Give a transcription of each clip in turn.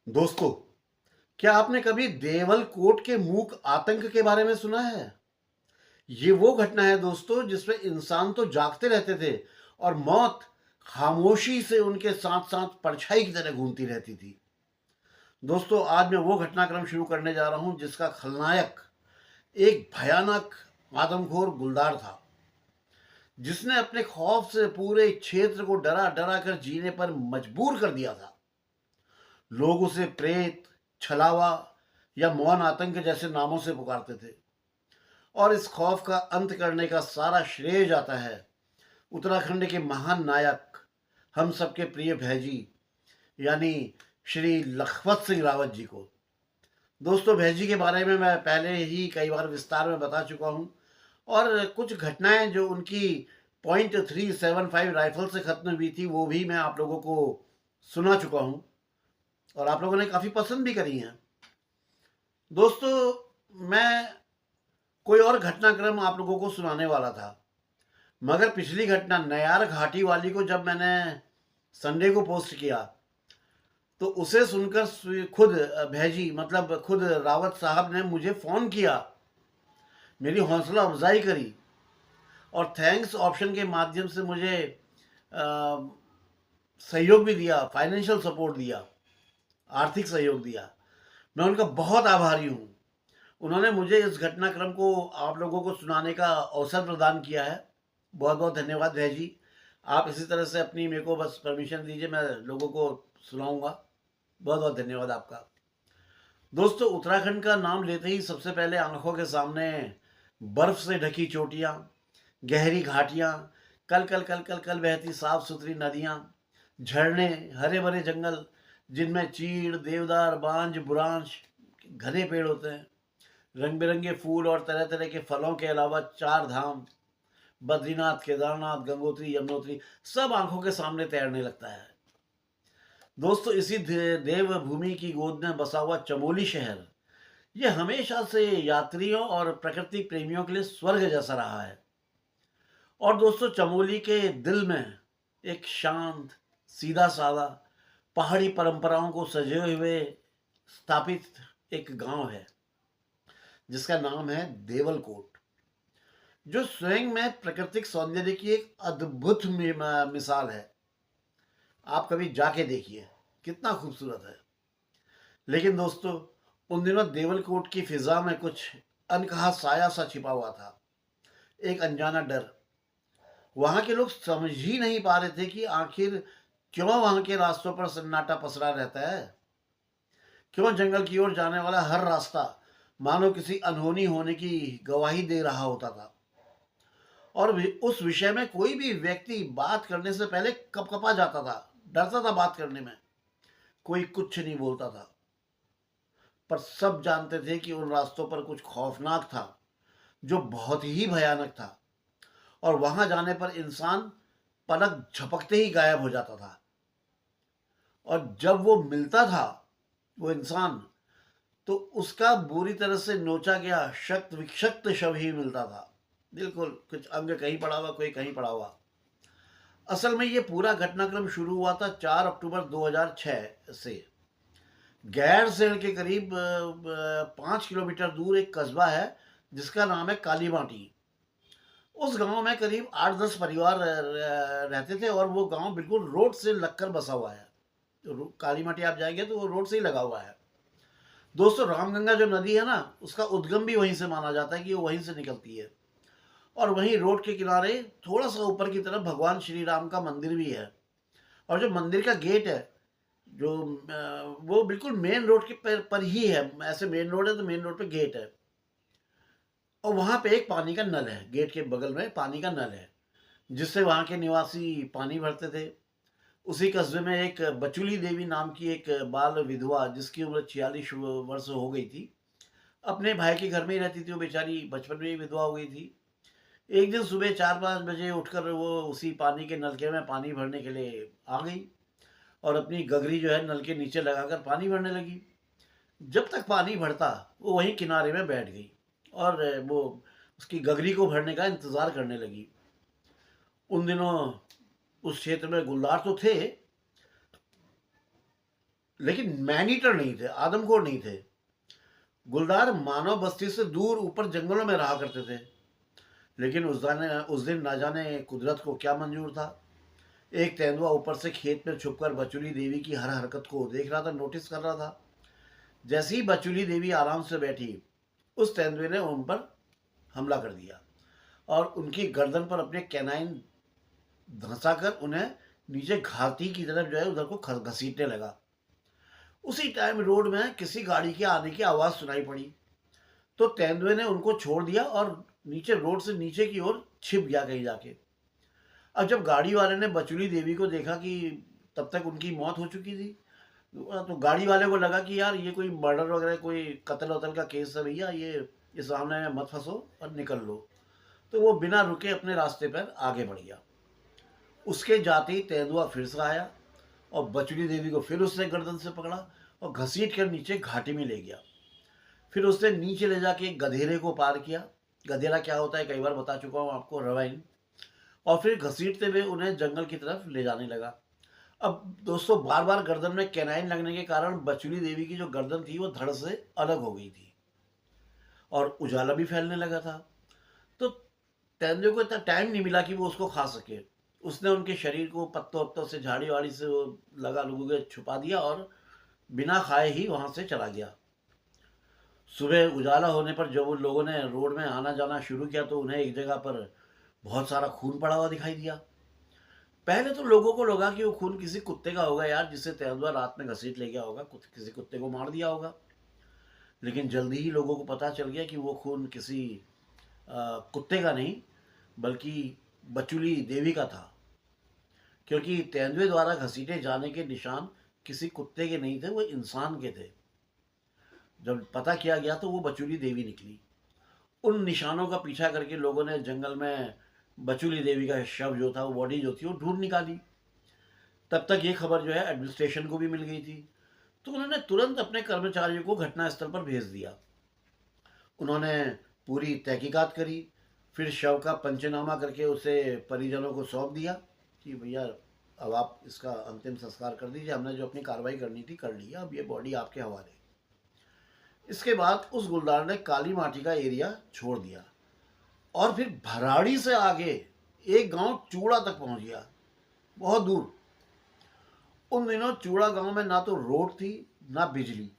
दोस्तों, क्या आपने कभी देवलकोट के मूक आतंक के बारे में सुना है? ये वो घटना है दोस्तों जिसमें इंसान तो जागते रहते थे और मौत खामोशी से उनके साथ-साथ परछाई की तरह घूमती रहती थी। दोस्तों, आज मैं वो घटनाक्रम शुरू करने जा रहा हूं जिसका खलनायक एक भयानक आदमखोर गुलदार था, जिसने अपने खौफ से पूरे क्षेत्र को डरा-डरा कर जीने पर मजबूर कर दिया था। लोग उसे प्रेत, छलावा या मौन आतंक जैसे नामों से पुकारते थे और इस खौफ का अंत करने का सारा श्रेय जाता है उत्तराखंड के महान नायक, हम सबके प्रिय भैजी, यानी श्री लखपत सिंह रावत जी को। दोस्तों, भैजी के बारे में मैं पहले ही कई बार विस्तार में बता चुका हूँ और कुछ घटनाएं जो उनकी .375 राइफल से खत्म हुई थी वो भी मैं आप लोगों को सुना चुका हूँ और आप लोगों ने काफ़ी पसंद भी करी हैं। दोस्तों, मैं कोई और घटनाक्रम आप लोगों को सुनाने वाला था, मगर पिछली घटना नयार घाटी वाली को जब मैंने संडे को पोस्ट किया तो उसे सुनकर खुद भैजी मतलब खुद रावत साहब ने मुझे फ़ोन किया, मेरी हौसला अफजाई करी और थैंक्स ऑप्शन के माध्यम से मुझे अ, सहयोग भी दिया, फाइनेंशियल सपोर्ट दिया, आर्थिक सहयोग दिया। मैं उनका बहुत आभारी हूँ। उन्होंने मुझे इस घटनाक्रम को आप लोगों को सुनाने का अवसर प्रदान किया है। बहुत बहुत धन्यवाद भैया जी। आप इसी तरह से अपनी मेरे को बस परमिशन दीजिए, मैं लोगों को सुनाऊंगा। बहुत बहुत धन्यवाद आपका। दोस्तों, उत्तराखंड का नाम लेते ही सबसे पहले आंखों के सामने बर्फ से ढकी चोटियाँ, गहरी घाटियाँ, कल कल कल कल कल बहती साफ सुथरी नदियाँ, झरने, हरे भरे जंगल जिनमें चीड़, देवदार, बांज, बुरांश, घने पेड़ होते हैं, रंग बिरंगे फूल और तरह तरह के फलों के अलावा चार धाम बद्रीनाथ, केदारनाथ, गंगोत्री, यमुनोत्री सब आंखों के सामने तैरने लगता है। दोस्तों, इसी देवभूमि की गोद में बसा हुआ चमोली शहर, ये हमेशा से यात्रियों और प्रकृति प्रेमियों के लिए स्वर्ग जैसा रहा है। और दोस्तों, चमोली के दिल में एक शांत, सीधा साधा, पहाड़ी परंपराओं को सजे हुए स्थापित एक गांव है जिसका नाम है देवलकोट, जो स्वयं में प्राकृतिक सौंदर्य की एक अद्भुत मिसाल है। आप कभी जाके देखिए, कितना खूबसूरत है। लेकिन दोस्तों, उन दिनों देवलकोट की फिजा में कुछ अनकहा साया सा छिपा हुआ था, एक अनजाना डर। वहां के लोग समझ ही नहीं पा रहे थे कि आखिर क्यों वहां के रास्तों पर सन्नाटा पसरा रहता है, क्यों जंगल की ओर जाने वाला हर रास्ता मानो किसी अनहोनी होने की गवाही दे रहा होता था। और उस विषय में कोई भी व्यक्ति बात करने से पहले कपकपा जाता था, डरता था बात करने में, कोई कुछ नहीं बोलता था। पर सब जानते थे कि उन रास्तों पर कुछ खौफनाक था, जो बहुत ही भयानक था, और वहां जाने पर इंसान पलक झपकते ही गायब हो जाता था। और जब वो मिलता था, वो इंसान, तो उसका बुरी तरह से नोचा गया शक्त विक्षक्त शव ही मिलता था। बिल्कुल, कुछ अंग कहीं पड़ा हुआ, कोई कहीं पड़ा हुआ। असल में ये पूरा घटनाक्रम शुरू हुआ था 4 अक्टूबर 2006 से। गैरसैंण के करीब 5 किलोमीटर दूर एक कस्बा है जिसका नाम है कालीमाटी। उस गांव में करीब 8-10 परिवार रहते थे और वो गांव बिल्कुल रोड से लगकर बसा हुआ है। तो कालीमाटी आप जाएंगे तो वो रोड से ही लगा हुआ है। दोस्तों, रामगंगा जो नदी है ना, उसका उद्गम भी वहीं से माना जाता है कि वो वहीं से निकलती है। और वहीं रोड के किनारे थोड़ा सा ऊपर की तरफ भगवान श्री राम का मंदिर भी है। और जो मंदिर का गेट है, जो वो बिल्कुल मेन रोड के पर ही है। ऐसे मेन रोड है तो मेन रोड पे गेट है, और वहां पे एक पानी का नल है, गेट के बगल में पानी का नल है जिससे वहां के निवासी पानी भरते थे। उसी कस्बे में एक बचुली देवी नाम की एक बाल विधवा, जिसकी उम्र 46 वर्ष हो गई थी, अपने भाई के घर में ही रहती थी। वो बेचारी बचपन में ही विधवा हो गई थी। एक दिन सुबह 4-5 बजे उठकर वो उसी पानी के नलके में पानी भरने के लिए आ गई और अपनी गगरी जो है नल के नीचे लगाकर पानी भरने लगी। जब तक पानी भरता, वो वहीं किनारे में बैठ गई और वो उसकी गगरी को भरने का इंतज़ार करने लगी। उन दिनों उस क्षेत्र में गुलदार तो थे, लेकिन मैन ईटर नहीं थे, आदमखोर नहीं थे। गुलदार मानव बस्ती से दूर ऊपर जंगलों में रहा करते थे। लेकिन उस दिन ना जाने कुदरत को क्या मंजूर था। एक तेंदुआ ऊपर से खेत में छुपकर बचुली देवी की हर हरकत को देख रहा था, नोटिस कर रहा था। जैसे ही बचुली देवी आराम से बैठी, उस तेंदुए ने उन पर हमला कर दिया और उनकी गर्दन पर अपने कैनाइन धंसाकर उन्हें नीचे घाटी की तरफ जो है उधर को घसीटने लगा। उसी टाइम रोड में किसी गाड़ी के आने की आवाज़ सुनाई पड़ी, तो तेंदुए ने उनको छोड़ दिया और नीचे रोड से नीचे की ओर छिप गया कहीं जाके। अब जब गाड़ी वाले ने बचुली देवी को देखा कि तब तक उनकी मौत हो चुकी थी, तो गाड़ी वाले को लगा कि यार ये कोई मर्डर वगैरह, कोई कत्ल वतल का केस है भैया, ये इस मामले में मत फंसो और निकल लो। तो वो बिना रुके अपने रास्ते पर आगे बढ़ गया। उसके जाते ही तेंदुआ फिर से आया और बचुली देवी को फिर उसने गर्दन से पकड़ा और घसीट कर नीचे घाटी में ले गया। फिर उसने नीचे ले जाके एक गधेरे को पार किया। गधेरा क्या होता है कई बार बता चुका हूँ आपको, रवाइन। और फिर घसीटते हुए उन्हें जंगल की तरफ ले जाने लगा। अब दोस्तों, बार बार गर्दन में कैनाइन लगने के कारण बचुली देवी की जो गर्दन थी वो धड़ से अलग हो गई थी और उजाला भी फैलने लगा था। तो तेंदुए को इतना टाइम नहीं मिला कि वो उसको खा सके। उसने उनके शरीर को पत्तों वत्तों से, झाड़ी वाड़ी से वो लगा लुगू के छुपा दिया और बिना खाए ही वहां से चला गया। सुबह उजाला होने पर जब उन लोगों ने रोड में आना जाना शुरू किया तो उन्हें एक जगह पर बहुत सारा खून पड़ा हुआ दिखाई दिया। पहले तो लोगों को लगा कि वो खून किसी कुत्ते का होगा यार, जिसे तेंदुआ रात में घसीट ले गया होगा, किसी कुत्ते को मार दिया होगा। लेकिन जल्दी ही लोगों को पता चल गया कि वो खून किसी कुत्ते का नहीं, बल्कि बचुली देवी का था। क्योंकि तेंदुए द्वारा घसीटे जाने के निशान किसी कुत्ते के नहीं थे, वो इंसान के थे। जब पता किया गया तो वो बचुली देवी निकली। उन निशानों का पीछा करके लोगों ने जंगल में बचुली देवी का शव जो था, वो बॉडी जो थी, वो ढूंढ निकाली। तब तक ये खबर जो है एडमिनिस्ट्रेशन को भी मिल गई थी। तो उन्होंने तुरंत अपने कर्मचारियों को घटनास्थल पर भेज दिया। उन्होंने पूरी तहकीकात करी, फिर शव का पंचनामा करके उसे परिजनों को सौंप दिया कि भैया अब आप इसका अंतिम संस्कार कर दीजिए, हमने जो अपनी कार्रवाई करनी थी कर ली, अब ये बॉडी आपके हवाले। इसके बाद उस गुलदार ने काली माटी का एरिया छोड़ दिया और फिर भराड़ी से आगे एक गांव चूड़ा तक पहुंच गया, बहुत दूर। उन दिनों चूड़ा गांव में ना तो रोड थी ना बिजली।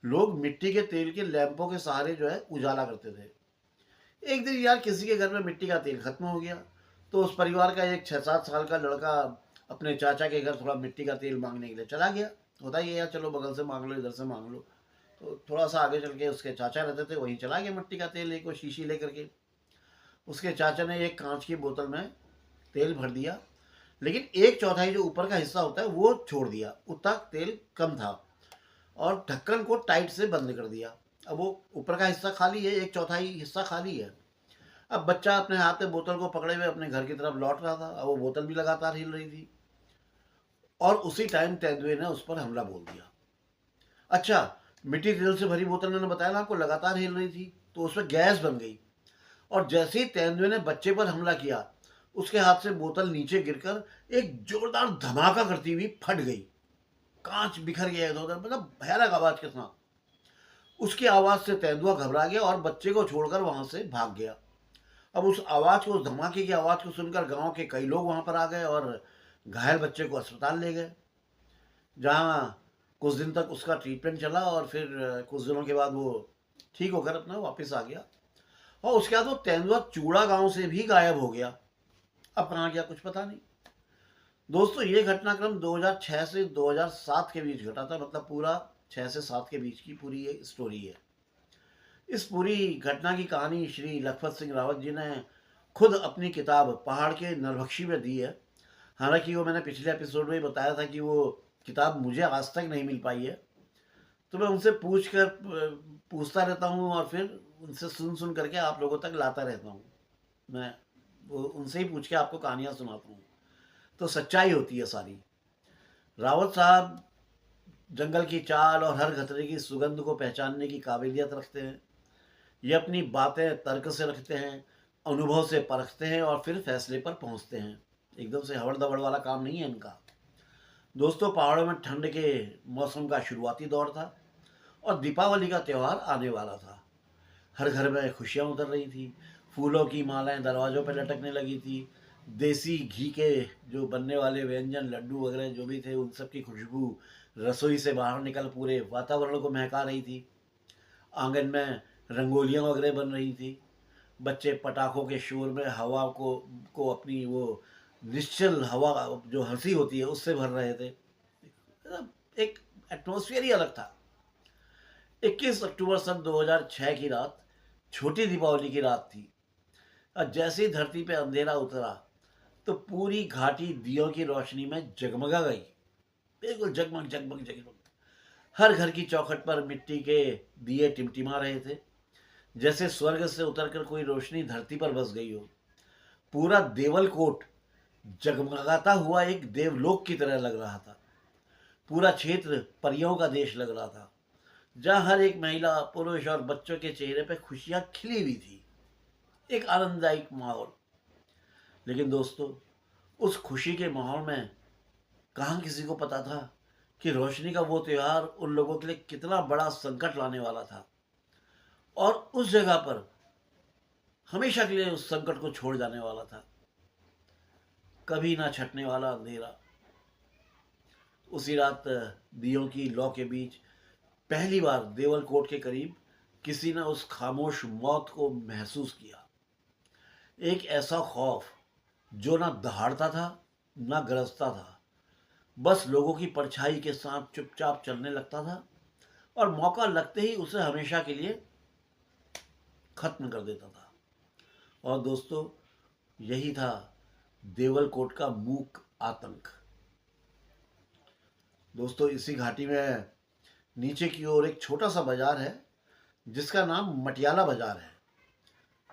लोग मिट्टी के तेल के लैंपों के सहारे जो है उजाला करते थे। एक दिन यार किसी के घर में मिट्टी का तेल खत्म हो गया, तो उस परिवार का एक 6-7 साल का लड़का अपने चाचा के घर थोड़ा मिट्टी का तेल मांगने के लिए चला गया। होता ही है यार, चलो बगल से मांग लो, इधर से मांग लो। तो थोड़ा सा आगे चल के उसके चाचा रहते थे, वहीं चला गया मिट्टी का तेल एक शीशी लेकर के। उसके चाचा ने एक कांच की बोतल में तेल भर दिया, लेकिन 1/4 जो ऊपर का हिस्सा होता है वो छोड़ दिया, उतना तेल कम था, और ढक्कन को टाइट से बंद कर दिया। अब वो ऊपर का हिस्सा खाली है, 1/4 हिस्सा खाली है। अब बच्चा अपने हाथ में बोतल को पकड़े हुए अपने घर की तरफ लौट रहा था। अब वो बोतल भी लगातार हिल रही थी और उसी टाइम तेंदुए ने उस पर हमला बोल दिया। अच्छा, मिट्टी तेल से भरी बोतल मैंने बताया ना आपको, लगातार हिल रही थी, तो उसमें गैस बन गई। और जैसे ही तेंदुए ने बच्चे पर हमला किया, उसके हाथ से बोतल नीचे गिरकर एक जोरदार धमाका करती हुई फट गई। कांच बिखर गया इधर उधर, मतलब भयानक आवाज के साथ। उसकी आवाज से तेंदुआ घबरा गया और बच्चे को छोड़कर वहां से भाग गया। अब उस आवाज को, उस धमाके की आवाज को सुनकर गांव के कई लोग वहां पर आ गए और घायल बच्चे को अस्पताल ले गए, जहां कुछ दिन तक उसका ट्रीटमेंट चला और फिर कुछ दिनों के बाद वो ठीक होकर अपना वापस आ गया। और उसके बाद वो तेंदुआ चूड़ा गांव से भी गायब हो गया। अब कहाँ गया कुछ पता नहीं। दोस्तों, ये घटनाक्रम 2006 से 2007 के बीच घटा था, मतलब पूरा 6 से 7 के बीच की पूरी ये स्टोरी है। इस पूरी घटना की कहानी श्री लखपत सिंह रावत जी ने खुद अपनी किताब पहाड़ के नरभक्षी में दी है। हालांकि वो मैंने पिछले एपिसोड में ही बताया था कि वो किताब मुझे आज तक नहीं मिल पाई है, तो मैं उनसे पूछता रहता हूँ और फिर उनसे सुन करके आप लोगों तक लाता रहता हूँ। मैं वो उनसे ही पूछ के आपको कहानियाँ सुनाता हूँ, तो सच्चाई होती है सारी। रावत साहब जंगल की चाल और हर खतरे की सुगंध को पहचानने की काबिलियत रखते हैं। ये अपनी बातें तर्क से रखते हैं, अनुभव से परखते हैं और फिर फैसले पर पहुंचते हैं। एकदम से हवड़ दबड़ वाला काम नहीं है इनका। दोस्तों, पहाड़ों में ठंड के मौसम का शुरुआती दौर था और दीपावली का त्यौहार आने वाला था। हर घर में खुशियाँ उतर रही थी, फूलों की मालाएं दरवाज़ों पर लटकने लगी थी, देसी घी के जो बनने वाले व्यंजन, लड्डू वगैरह जो भी थे, उन सब की खुशबू रसोई से बाहर निकल पूरे वातावरण को महका रही थी। आंगन में रंगोलियाँ वगैरह बन रही थी। बच्चे पटाखों के शोर में हवा को अपनी वो निश्चल हवा, जो हंसी होती है, उससे भर रहे थे। मतलब एक एटमॉस्फेयर ही अलग था। 21 अक्टूबर सन 2006 की रात छोटी दीपावली की रात थी। और जैसे ही धरती पे अंधेरा उतरा तो पूरी घाटी दियों की रोशनी में जगमगा गई। बिल्कुल जगमग जगमग जगमग। हर घर की चौखट पर मिट्टी के दिए टिमटिमा रहे थे, जैसे स्वर्ग से उतरकर कोई रोशनी धरती पर बस गई हो। पूरा देवलकोट जगमगाता हुआ एक देवलोक की तरह लग रहा था। पूरा क्षेत्र परियों का देश लग रहा था, जहाँ हर एक महिला, पुरुष और बच्चों के चेहरे पर खुशियां खिली हुई थी। एक आनंददायक माहौल। लेकिन दोस्तों, उस खुशी के माहौल में कहाँ किसी को पता था कि रोशनी का वो त्योहार उन लोगों के लिए कितना बड़ा संकट लाने वाला था, और उस जगह पर हमेशा के लिए उस संकट को छोड़ जाने वाला था। कभी ना छटने वाला अंधेरा। उसी रात दियों की लौ के बीच पहली बार देवलकोट के करीब किसी ने उस खामोश मौत को महसूस किया। एक ऐसा खौफ जो ना दहाड़ता था, ना गरजता था, बस लोगों की परछाई के साथ चुपचाप चलने लगता था और मौका लगते ही उसे हमेशा के लिए खत्म कर देता था। और दोस्तों, यही था देवलकोट का मूक आतंक। दोस्तों, इसी घाटी में नीचे की ओर एक छोटा सा बाजार है, जिसका नाम मटियाला बाजार है।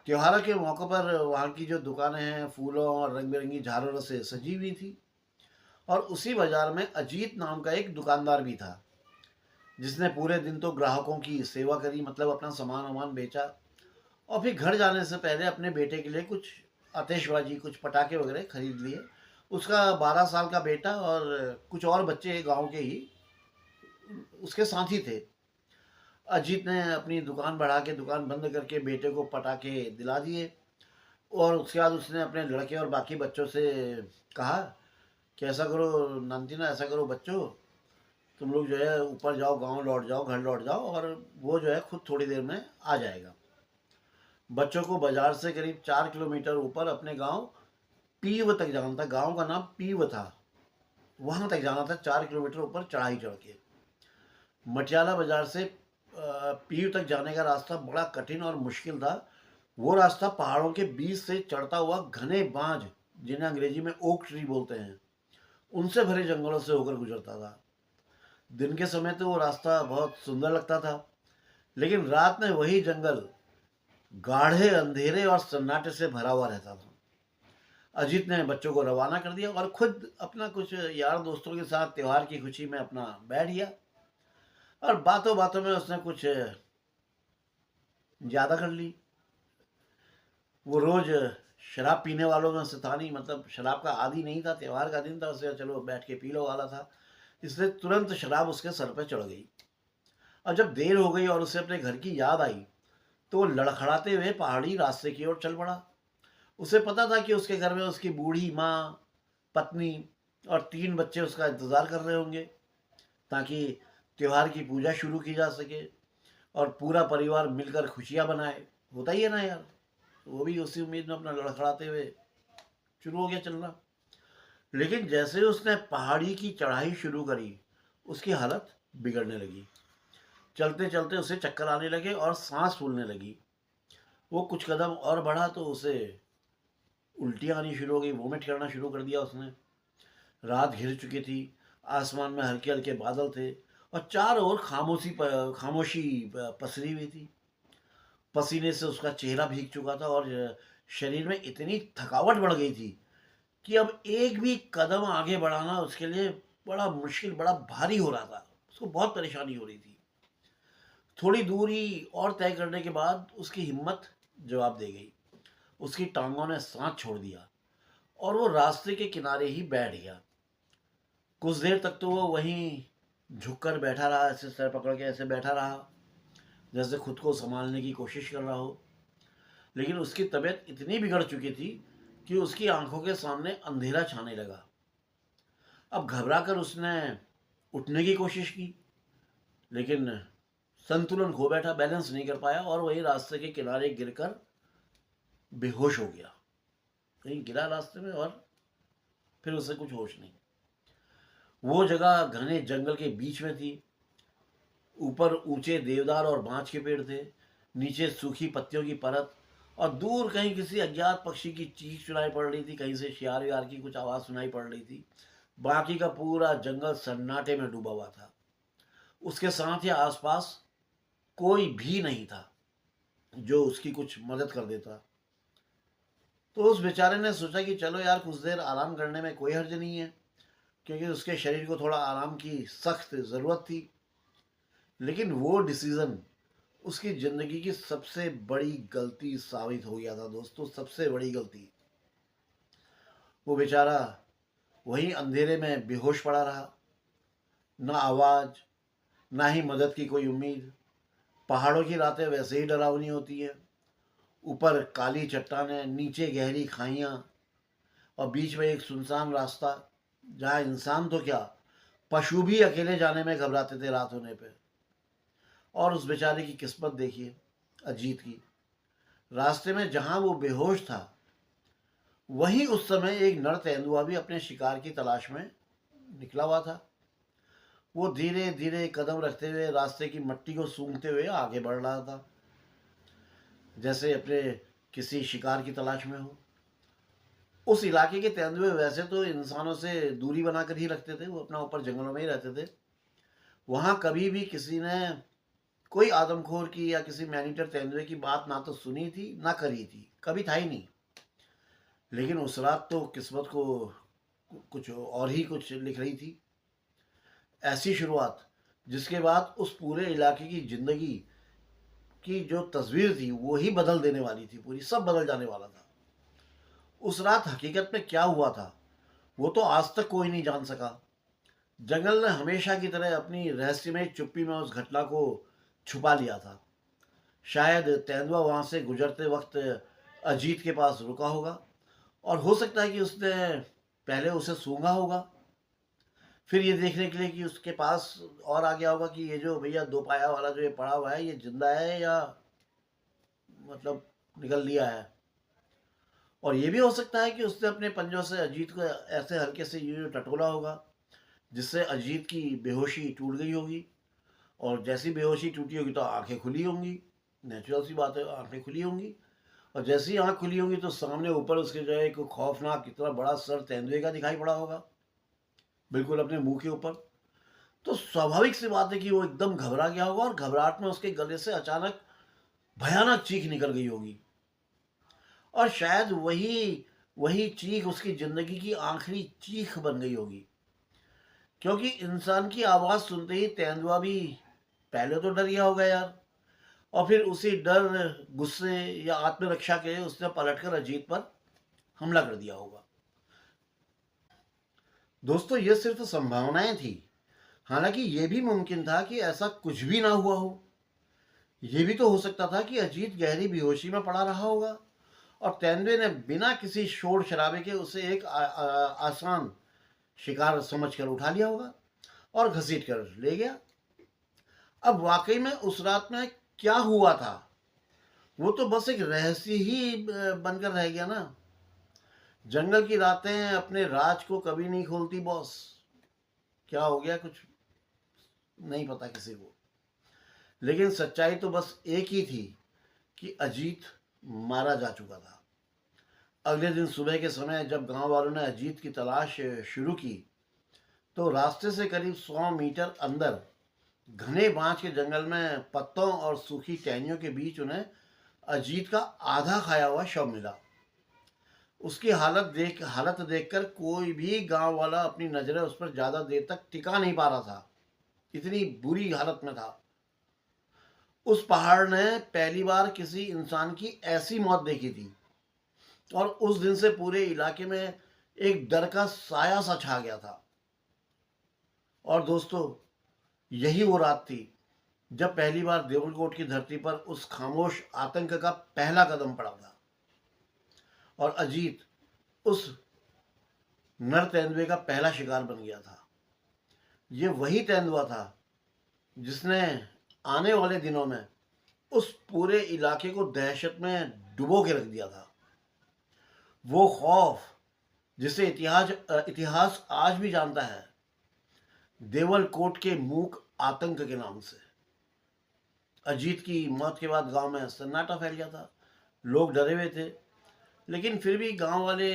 त्योहारों के मौके पर वहाँ की जो दुकानें हैं, फूलों और रंग बिरंगी झालरों से सजी हुई थी। और उसी बाजार में अजीत नाम का एक दुकानदार भी था, जिसने पूरे दिन तो ग्राहकों की सेवा करी, मतलब अपना सामान वामान बेचा, और फिर घर जाने से पहले अपने बेटे के लिए कुछ आतिशबाजी, कुछ पटाखे वगैरह खरीद लिए। उसका 12 साल का बेटा और कुछ और बच्चे गांव के ही उसके साथी थे। अजीत ने अपनी दुकान बढ़ा के, दुकान बंद करके बेटे को पटाखे दिला दिए। और उसके बाद उसने अपने लड़के और बाकी बच्चों से कहा कि ऐसा करो नंदिना, ऐसा करो बच्चों, तुम लोग जो है ऊपर जाओ, गांव लौट जाओ, घर लौट जाओ, और वो जो है खुद थोड़ी देर में आ जाएगा। बच्चों को बाजार से करीब 4 किलोमीटर ऊपर अपने गांव पीव तक जाना था। गांव का नाम पीव था। वहां तक जाना था, 4 किलोमीटर ऊपर चढ़ाई चढ़ के। मटियाला बाजार से पीव तक जाने का रास्ता बड़ा कठिन और मुश्किल था। वो रास्ता पहाड़ों के बीच से चढ़ता हुआ घने बांझ, जिन्हें अंग्रेजी में ओक ट्री बोलते हैं, उनसे भरे जंगलों से होकर गुजरता था। दिन के समय तो वो रास्ता बहुत सुंदर लगता था, लेकिन रात में वही जंगल गाढ़े अंधेरे और सन्नाटे से भरा हुआ रहता था। अजीत ने बच्चों को रवाना कर दिया और खुद अपना कुछ यार दोस्तों के साथ त्योहार की खुशी में अपना बैठ गया। और बातों बातों में उसने कुछ ज्यादा कर ली। वो रोज शराब पीने वालों में से था नहीं, मतलब शराब का आदी नहीं था। त्योहार का दिन था, उसे चलो बैठ के पी लो वाला था, इसलिए तुरंत शराब उसके सर पे चढ़ गई। और जब देर हो गई और उसे अपने घर की याद आई, तो वो लड़खड़ाते हुए पहाड़ी रास्ते की ओर चल पड़ा। उसे पता था कि उसके घर में उसकी बूढ़ी माँ, पत्नी और 3 बच्चे उसका इंतज़ार कर रहे होंगे, ताकि त्योहार की पूजा शुरू की जा सके और पूरा परिवार मिलकर खुशियाँ बनाए। होता ही है ना यार। वो भी उसी उम्मीद में अपना लड़खड़ाते हुए शुरू हो गया चलना। लेकिन जैसे ही उसने पहाड़ी की चढ़ाई शुरू करी, उसकी हालत बिगड़ने लगी। चलते चलते उसे चक्कर आने लगे और सांस फूलने लगी। वो कुछ कदम और बढ़ा तो उसे उल्टियाँ आनी शुरू हो गई, वोमिट करना शुरू कर दिया उसने। रात घिर चुकी थी, आसमान में हल्के हल्के बादल थे और चारों ओर खामोशी पसरी हुई थी। पसीने से उसका चेहरा भीग चुका था और शरीर में इतनी थकावट बढ़ गई थी कि अब एक भी कदम आगे बढ़ाना उसके लिए बड़ा मुश्किल, बड़ा भारी हो रहा था। उसको बहुत परेशानी हो रही थी। थोड़ी दूरी और तय करने के बाद उसकी हिम्मत जवाब दे गई। उसकी टांगों ने सांस छोड़ दिया और वो रास्ते के किनारे ही बैठ गया। कुछ देर तक तो वो वहीं झुककर बैठा रहा, ऐसे सर पकड़ के ऐसे बैठा रहा, जैसे खुद को संभालने की कोशिश कर रहा हो। लेकिन उसकी तबीयत इतनी बिगड़ चुकी थी कि उसकी आंखों के सामने अंधेरा छाने लगा। अब घबरा कर उसने उठने की कोशिश की, लेकिन संतुलन खो बैठा, बैलेंस नहीं कर पाया और वही रास्ते के किनारे गिरकर बेहोश हो गया। कहीं गिरा रास्ते में और फिर उसे कुछ होश नहीं। वो जगह घने जंगल के बीच में थी। ऊपर ऊंचे देवदार और बांज के पेड़ थे, नीचे सूखी पत्तियों की परत, और दूर कहीं किसी अज्ञात पक्षी की चीख सुनाई पड़ रही थी, कहीं से शियार वियार की कुछ आवाज़ सुनाई पड़ रही थी। बाकी का पूरा जंगल सन्नाटे में डूबा हुआ था। उसके साथ ही आसपास कोई भी नहीं था जो उसकी कुछ मदद कर देता। तो उस बेचारे ने सोचा कि चलो यार, कुछ देर आराम करने में कोई हर्ज नहीं है, क्योंकि उसके शरीर को थोड़ा आराम की सख्त ज़रूरत थी। लेकिन वो डिसीज़न उसकी ज़िंदगी की सबसे बड़ी गलती साबित हो गया था दोस्तों, सबसे बड़ी गलती। वो बेचारा वहीं अंधेरे में बेहोश पड़ा रहा। ना आवाज़, ना ही मदद की कोई उम्मीद। पहाड़ों की रातें वैसे ही डरावनी होती हैं। ऊपर काली चट्टानें, नीचे गहरी खाइयाँ, और बीच में एक सुनसान रास्ता जहाँ इंसान तो क्या, पशु भी अकेले जाने में घबराते थे रात होने पे। और उस बेचारे की किस्मत देखिए, अजीत की। रास्ते में जहाँ वो बेहोश था, वहीं उस समय एक नर तेंदुआ भी अपने शिकार की तलाश में निकला हुआ था। वो धीरे धीरे कदम रखते हुए रास्ते की मिट्टी को सूंघते हुए आगे बढ़ रहा था, जैसे अपने किसी शिकार की तलाश में हो। उस इलाके के तेंदुए वैसे तो इंसानों से दूरी बनाकर ही रखते थे, वो अपना ऊपर जंगलों में ही रहते थे। वहाँ कभी भी किसी ने कोई आदमखोर की या किसी मैनीटर तेंदुए की बात ना तो सुनी थी ना करी थी, कभी था ही नहीं। लेकिन उस रात तो किस्मत को कुछ और ही कुछ लिख रही थी। ऐसी शुरुआत जिसके बाद उस पूरे इलाके की जिंदगी की जो तस्वीर थी वो ही बदल देने वाली थी, पूरी सब बदल जाने वाला था। उस रात हकीकत में क्या हुआ था वो तो आज तक कोई नहीं जान सका। जंगल ने हमेशा की तरह अपनी रहस्यमय चुप्पी में उस घटना को छुपा लिया था। शायद तेंदुआ वहां से गुजरते वक्त अजीत के पास रुका होगा, और हो सकता है कि उसने पहले उसे सूंघा होगा, फिर ये देखने के लिए कि उसके पास और आ गया होगा कि ये जो भैया दो पाया वाला जो ये पड़ा हुआ है, ये जिंदा है या मतलब निकल लिया है। और ये भी हो सकता है कि उसने अपने पंजों से अजीत को ऐसे हल्के से यूं टटोला होगा, जिससे अजीत की बेहोशी टूट गई होगी। और जैसी बेहोशी टूटी होगी तो आंखें खुली होंगी, नेचुरल सी बात है, आंखें खुली होंगी। और जैसी आंख खुली होंगी तो सामने ऊपर उसके जो है एक खौफनाक कितना बड़ा सर तेंदुए का दिखाई पड़ा होगा, बिल्कुल अपने मुंह के ऊपर। तो स्वाभाविक सी बात है कि वो एकदम घबरा गया होगा, और घबराहट में उसके गले से अचानक भयानक चीख निकल गई होगी। और शायद वही वही चीख उसकी जिंदगी की आखिरी चीख बन गई होगी, क्योंकि इंसान की आवाज़ सुनते ही तेंदुआ भी पहले तो डर गया होगा यार, और फिर उसी डर, गुस्से या आत्मरक्षा के लिए उसने पलटकर अजीत पर हमला कर दिया होगा। दोस्तों, ये सिर्फ संभावनाएं थी। हालांकि ये भी मुमकिन था कि ऐसा कुछ भी ना हुआ हो। ये भी तो हो सकता था कि अजीत गहरी बेहोशी में पड़ा रहा होगा, और तेंदुए ने बिना किसी शोर शराबे के उसे एक आसान शिकार समझकर उठा लिया होगा और घसीट कर ले गया। अब वाकई में उस रात में क्या हुआ था वो तो बस एक रहस्य ही बनकर रह गया ना। जंगल की रातें अपने राज को कभी नहीं खोलती बॉस। क्या हो गया कुछ नहीं पता किसी को, लेकिन सच्चाई तो बस एक ही थी कि अजीत मारा जा चुका था। अगले दिन सुबह के समय जब गांव वालों ने अजीत की तलाश शुरू की, तो रास्ते से करीब 100 मीटर अंदर घने बांज के जंगल में पत्तों और सूखी टहनियों के बीच उन्हें अजीत का आधा खाया हुआ शव मिला। उसकी हालत देखकर कोई भी गांव वाला अपनी नजरें उस पर ज्यादा देर तक टिका नहीं पा रहा था, इतनी बुरी हालत में था। उस पहाड़ ने पहली बार किसी इंसान की ऐसी मौत देखी थी, और उस दिन से पूरे इलाके में एक डर का साया सा छा गया था। और दोस्तों, यही वो रात थी जब पहली बार देवलकोट की धरती पर उस खामोश आतंक का पहला कदम पड़ा था और अजीत उस नर तेंदुए का पहला शिकार बन गया था। ये वही तेंदुआ था जिसने आने वाले दिनों में उस पूरे इलाके को दहशत में डुबो के रख दिया था। वो खौफ जिसे इतिहास आज भी जानता है, देवलकोट के मूक आतंक के नाम से। अजीत की मौत के बाद गांव में सन्नाटा फैल गया था। लोग डरे हुए थे, लेकिन फिर भी गांव वाले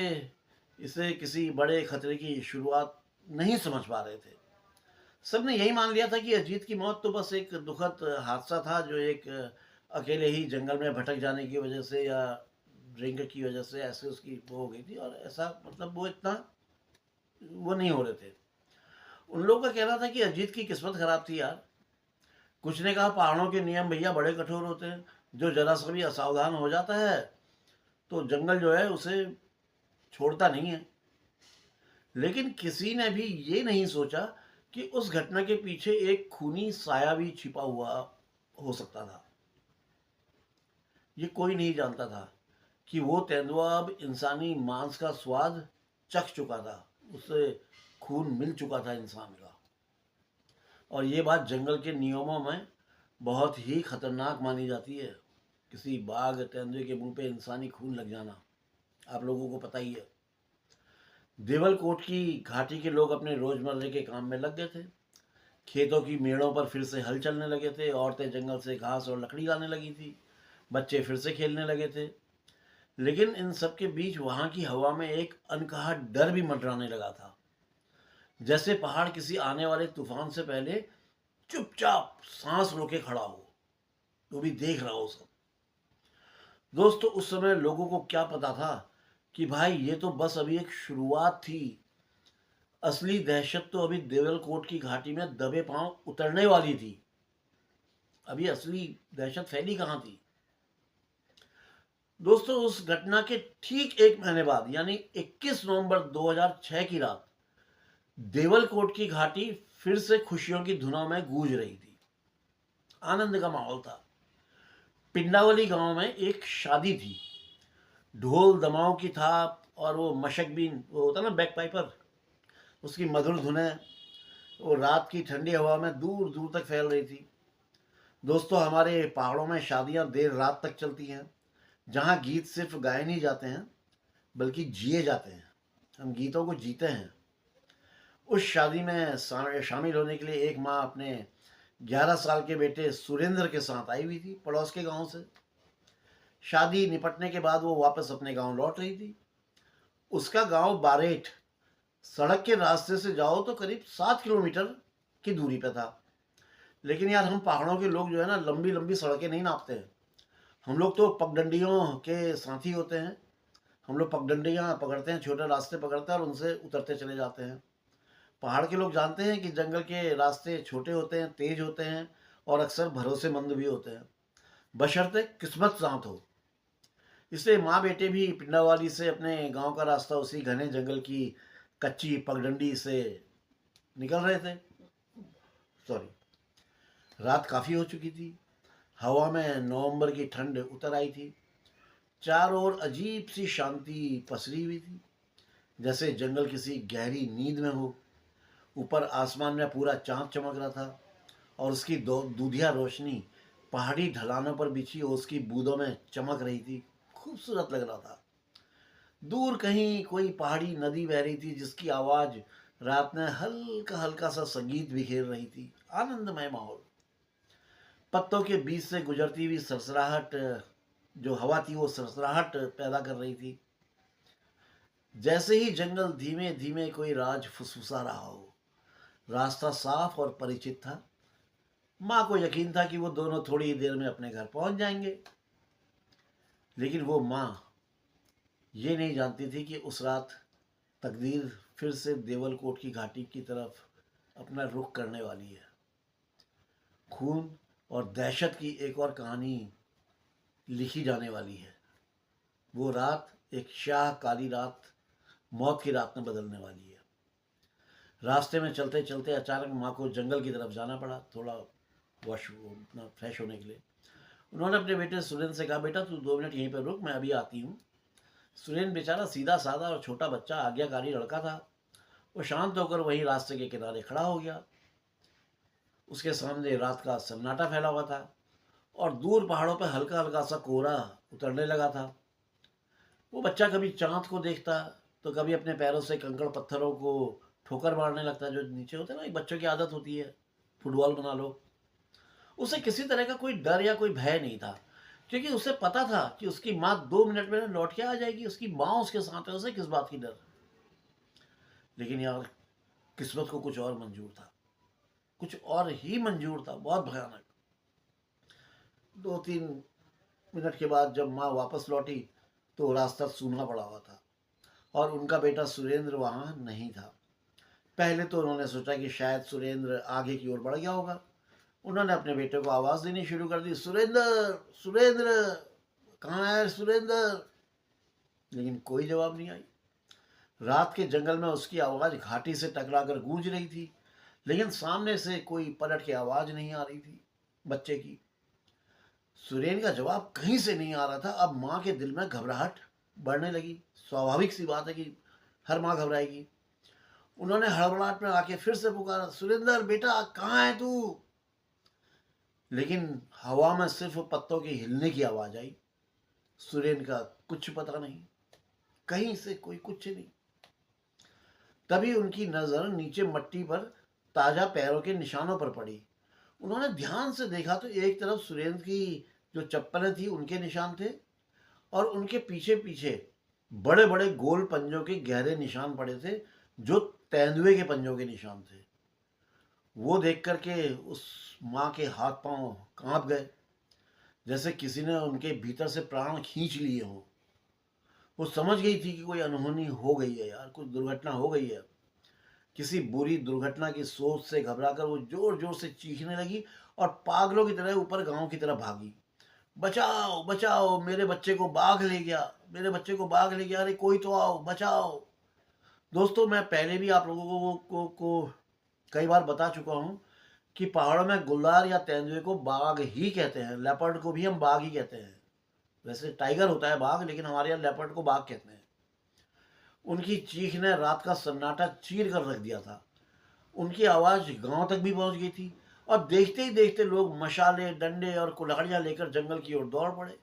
इसे किसी बड़े खतरे की शुरुआत नहीं समझ पा रहे थे। सबने यही मान लिया था कि अजीत की मौत तो बस एक दुखद हादसा था, जो एक अकेले ही जंगल में भटक जाने की वजह से या ड्रिंक की वजह से ऐसे उसकी वो हो गई थी, और ऐसा मतलब वो इतना वो नहीं हो रहे थे। उन लोगों का कहना था कि अजीत की किस्मत खराब थी यार। कुछ ने कहा पहाड़ों के नियम भैया बड़े कठोर होते हैं, जो जरा सा भी असावधान हो जाता है तो जंगल जो है उसे छोड़ता नहीं है। लेकिन किसी ने भी ये नहीं सोचा कि उस घटना के पीछे एक खूनी साया भी छिपा हुआ हो सकता था। ये कोई नहीं जानता था कि वो तेंदुआ अब इंसानी मांस का स्वाद चख चुका था, उसे खून मिल चुका था इंसान का। और ये बात जंगल के नियमों में बहुत ही खतरनाक मानी जाती है। किसी बाघ तेंदुए के मुंह पे इंसानी खून लग जाना आप लोगों को पता ही है। देवलकोट की घाटी के लोग अपने रोजमर्रे के काम में लग गए थे। खेतों की मेड़ों पर फिर से हल चलने लगे थे, औरतें जंगल से घास और लकड़ी लाने लगी थी, बच्चे फिर से खेलने लगे थे। लेकिन इन सब के बीच वहां की हवा में एक अनकहा डर भी मंडराने लगा था, जैसे पहाड़ किसी आने वाले तूफान से पहले चुपचाप सांस रोके खड़ा हो, वो भी देख रहा हो सब। दोस्तों, उस समय लोगों को क्या पता था कि भाई ये तो बस अभी एक शुरुआत थी। असली दहशत तो अभी देवलकोट की घाटी में दबे पांव उतरने वाली थी। अभी असली दहशत फैली कहां थी। दोस्तों, उस घटना के ठीक एक महीने बाद यानी 21 नवंबर 2006 की रात देवलकोट की घाटी फिर से खुशियों की धुनों में गूंज रही थी। आनंद का माहौल था। पिंडावली गांव में एक शादी थी। ढोल दमाओं की थाप और वो मशकबीन, वो होता ना बैक पाइपर, उसकी मधुर धुनें वो रात की ठंडी हवा में दूर दूर तक फैल रही थी। दोस्तों, हमारे पहाड़ों में शादियां देर रात तक चलती हैं, जहाँ गीत सिर्फ गाए नहीं जाते हैं बल्कि जिए जाते हैं। हम गीतों को जीते हैं। उस शादी में शामिल होने के लिए एक माँ अपने 11 साल के बेटे सुरेंद्र के साथ आई हुई थी पड़ोस के गांव से। शादी निपटने के बाद वो वापस अपने गांव लौट रही थी। उसका गांव बारेठ सड़क के रास्ते से जाओ तो करीब 7 किलोमीटर की दूरी पे था। लेकिन यार, हम पहाड़ों के लोग जो है ना, लंबी लंबी सड़कें नहीं नापते हैं। हम लोग तो पगडंडियों के साथी होते हैं। हम लोग पगडंडियाँ पकड़ते हैं, छोटे रास्ते पकड़ते हैं और उनसे उतरते चले जाते हैं। पहाड़ के लोग जानते हैं कि जंगल के रास्ते छोटे होते हैं, तेज होते हैं और अक्सर भरोसेमंद भी होते हैं, बशर्ते किस्मत साथ हो। इसलिए माँ बेटे भी पिंडावाली से अपने गांव का रास्ता उसी घने जंगल की कच्ची पगडंडी से निकल रहे थे। सॉरी। रात काफ़ी हो चुकी थी। हवा में नवंबर की ठंड उतर आई थी। चारों ओर अजीब सी शांति पसरी हुई थी, जैसे जंगल किसी गहरी नींद में हो। ऊपर आसमान में पूरा चांद चमक रहा था और उसकी दूधिया रोशनी पहाड़ी ढलानों पर बिछी और उसकी बूंदों में चमक रही थी। खूबसूरत लग रहा था। दूर कहीं कोई पहाड़ी नदी बह रही थी, जिसकी आवाज़ रात में हल्का हल्का सा संगीत बिखेर रही थी। आनंदमय माहौल। पत्तों के बीच से गुजरती हुई सरसराहट, जो हवा थी वो सरसराहट पैदा कर रही थी, जैसे ही जंगल धीमे धीमे कोई राज फुसफुसा रहा हो। रास्ता साफ और परिचित था। माँ को यकीन था कि वो दोनों थोड़ी ही देर में अपने घर पहुंच जाएंगे। लेकिन वो माँ ये नहीं जानती थी कि उस रात तकदीर फिर से देवलकोट की घाटी की तरफ अपना रुख करने वाली है। खून और दहशत की एक और कहानी लिखी जाने वाली है। वो रात एक शाह काली रात, मौत की रात में बदलने वाली है। रास्ते में चलते चलते अचानक माँ को जंगल की तरफ जाना पड़ा, थोड़ा वॉश अपना फ्रेश होने के लिए। उन्होंने अपने बेटे सुरेंद्र से कहा, बेटा तू 2 मिनट यहीं पर रुक, मैं अभी आती हूँ। सुरेंद्र बेचारा सीधा साधा और छोटा बच्चा, आज्ञाकारी लड़का था। वो शांत होकर वहीं रास्ते के किनारे खड़ा हो गया। उसके सामने रात का सन्नाटा फैला हुआ था और दूर पहाड़ों पर हल्का हल्का सा कोहरा उतरने लगा था। वो बच्चा कभी चांद को देखता तो कभी अपने पैरों से कंकड़ पत्थरों को ठोकर मारने लगता, जो नीचे होते हैं ना, एक बच्चों की आदत होती है, फुटबॉल बना लो। उसे किसी तरह का कोई डर या कोई भय नहीं था, क्योंकि उसे पता था कि उसकी माँ 2 मिनट में लौट के आ जाएगी। उसकी माँ उसके साथ है, उसे किस बात की डर। लेकिन यार, किस्मत को कुछ और मंजूर था, कुछ और ही मंजूर था, बहुत भयानक। 2-3 मिनट के बाद जब माँ वापस लौटी तो रास्ता सूना पड़ा हुआ था और उनका बेटा सुरेंद्र वहाँ नहीं था। पहले तो उन्होंने सोचा कि शायद सुरेंद्र आगे की ओर बढ़ गया होगा। उन्होंने अपने बेटे को आवाज़ देनी शुरू कर दी, सुरेंद्र, सुरेंद्र, कहाँ है सुरेंद्र? लेकिन कोई जवाब नहीं आई। रात के जंगल में उसकी आवाज़ घाटी से टकराकर गूंज रही थी, लेकिन सामने से कोई पलट के आवाज़ नहीं आ रही थी बच्चे की। सुरेन का जवाब कहीं से नहीं आ रहा था। अब माँ के दिल में घबराहट बढ़ने लगी। स्वाभाविक सी बात है कि हर माँ घबराएगी। उन्होंने हड़बड़ाहट में आके फिर से पुकारा, सुरेंद्र बेटा कहाँ है तू? लेकिन हवा में सिर्फ पत्तों के हिलने की आवाज आई। सुरेन का कुछ पता नहीं, कहीं से कोई कुछ नहीं। तभी उनकी नजर नीचे मट्टी पर ताजा पैरों के निशानों पर पड़ी। उन्होंने ध्यान से देखा तो एक तरफ सुरेंद्र की जो चप्पलें थी उनके निशान थे और उनके पीछे पीछे बड़े बड़े गोल पंजों के गहरे निशान पड़े थे, जो तेंदुए के पंजों के निशान थे। वो देख करके उस माँ के हाथ पांव कांप गए, जैसे किसी ने उनके भीतर से प्राण खींच लिए हों। वो समझ गई थी कि कोई अनहोनी हो गई है यार, कुछ दुर्घटना हो गई है। किसी बुरी दुर्घटना की सोच से घबराकर वो जोर जोर से चीखने लगी और पागलों की तरह ऊपर गांव की तरफ भागी। बचाओ बचाओ, मेरे बच्चे को बाघ ले गया, मेरे बच्चे को बाघ ले गया, अरे कोई तो आओ, बचाओ। दोस्तों, मैं पहले भी आप लोगों को कई बार बता चुका हूँ कि पहाड़ों में गुलदार या तेंदुए को बाघ ही कहते हैं। लेपर्ड को भी हम बाघ ही कहते हैं। वैसे टाइगर होता है बाघ, लेकिन हमारे यहाँ लेपर्ड को बाघ कहते हैं। उनकी चीख ने रात का सन्नाटा चीर कर रख दिया था। उनकी आवाज़ गांव तक भी पहुंच गई थी और देखते ही देखते लोग मशाले, डंडे और कुल्हाड़ियाँ लेकर जंगल की ओर दौड़ पड़े।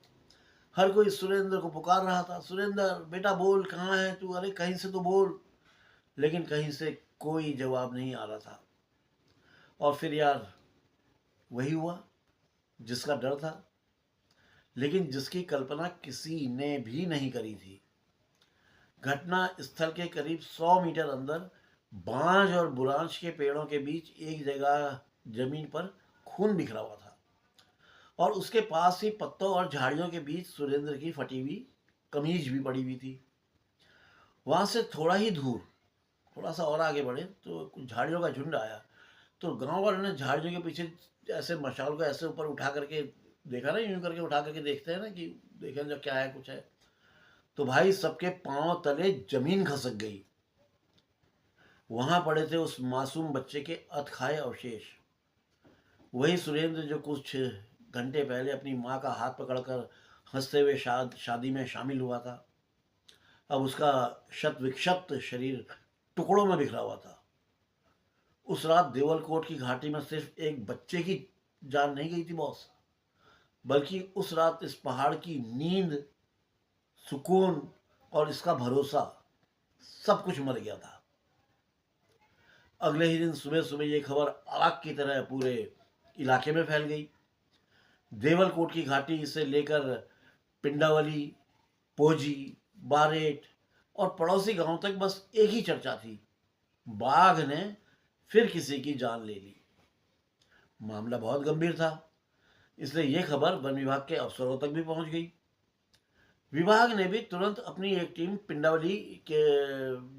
हर कोई सुरेंद्र को पुकार रहा था, सुरेंद्र बेटा बोल, कहाँ है तू? अरे कहीं से तो बोल। लेकिन कहीं से कोई जवाब नहीं आ रहा था। और फिर यार, वही हुआ जिसका डर था, लेकिन जिसकी कल्पना किसी ने भी नहीं करी थी। घटना स्थल के करीब 100 मीटर अंदर बांज और बुरांश के पेड़ों के बीच एक जगह जमीन पर खून बिखरा हुआ था और उसके पास ही पत्तों और झाड़ियों के बीच सुरेंद्र की फटी हुई कमीज भी पड़ी हुई थी। वहां से थोड़ा ही दूर, थोड़ा सा और आगे बढ़े तो कुछ झाड़ियों का झुंड आया। तो गांव वालों ने झाड़ियों के पीछे ऐसे मशाल को ऐसे ऊपर उठा करके देखा ना, यूं करके उठा करके देखते हैं ना कि देखें जो क्या है, कुछ है। तो भाई सबके पांव तले जमीन खसक गई। वहां पड़े थे उस मासूम बच्चे के अतखाए अवशेष। वही सुरेंद्र जो कुछ घंटे पहले अपनी माँ का हाथ पकड़कर हंसते हुए शादी में शामिल हुआ था, अब उसका शत विक्षिप्त शरीर टुकड़ों में बिखरा हुआ था। उस रात देवलकोट की घाटी में सिर्फ एक बच्चे की जान नहीं गई थी बॉस, बल्कि उस रात इस पहाड़ की नींद, सुकून और इसका भरोसा, सब कुछ मर गया था। अगले ही दिन सुबह सुबह ये खबर आग की तरह पूरे इलाके में फैल गई। देवलकोट की घाटी से लेकर पिंडावली, पोजी, बारेट और पड़ोसी गांव तक बस एक ही चर्चा थी, बाघ ने फिर किसी की जान ले ली। मामला बहुत गंभीर था, इसलिए यह खबर वन विभाग के अफसरों तक भी पहुंच गई। विभाग ने भी तुरंत अपनी एक टीम पिंडावली के